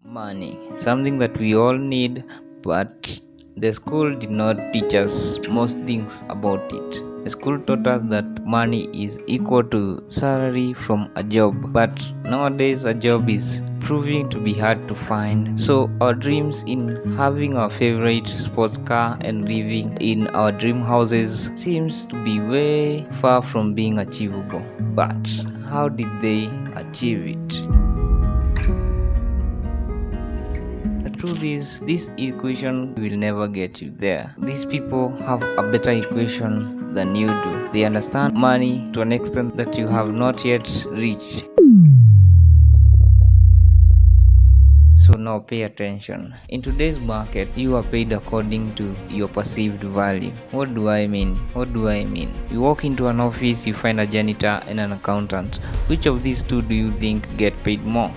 Money, something that we all need, but the school did not teach us most things about it. The school taught us that money is equal to salary from a job, but nowadays a job is proving to be hard to find. So our dreams in having our favorite sports car and living in our dream houses seems to be way far from being achievable. But how did they achieve it? The truth is, this equation will never get you there. These people have a better equation than you do. They understand money to an extent that you have not yet reached. So now pay attention. In today's market, you are paid according to your perceived value. What do I mean? You walk into an office, you find a janitor and an accountant. Which of these two do you think get paid more?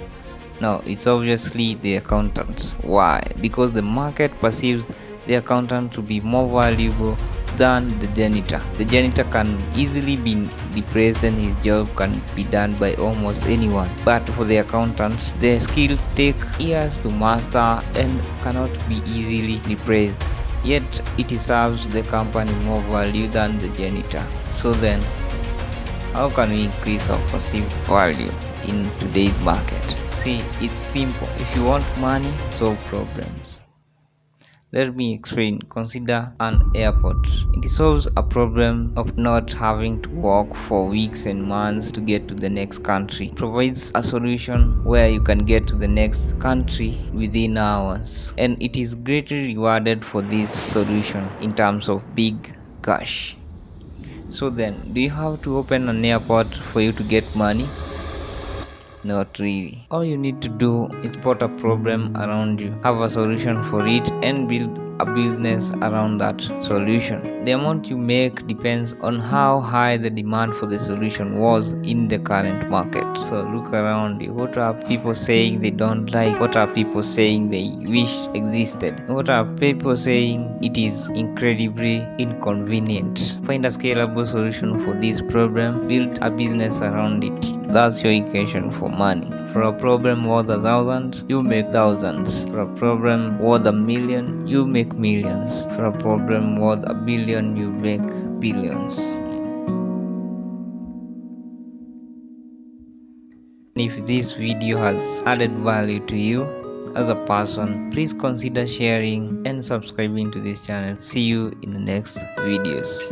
No, it's obviously the accountant. Why? Because the market perceives the accountant to be more valuable than the janitor. The janitor can easily be replaced and his job can be done by almost anyone. But for the accountants, their skills take years to master and cannot be easily replaced. Yet it serves the company more value than the janitor. So then, how can we increase our perceived value in today's market? See, it's simple. If you want money, solve problems. Let me explain. Consider an airport. It solves a problem of not having to walk for weeks and months to get to the next country. It provides a solution where you can get to the next country within hours. And it is greatly rewarded for this solution in terms of big cash. So then, do you have to open an airport for you to get money? Not really. All you need to do is spot a problem around you, have a solution for it, and build a business around that solution. The amount you make depends on how high the demand for the solution was in the current market. So look around you. What are people saying they don't like? What are people saying they wish existed? What are people saying it is incredibly inconvenient? Find a scalable solution for this problem, build a business around it. That's your equation for money. For a problem worth 1,000, you make thousands. For a problem worth 1,000,000, you make millions. For a problem worth 1 billion, you make billions. If this video has added value to you as a person, please consider sharing and subscribing to this channel. See you in the next videos.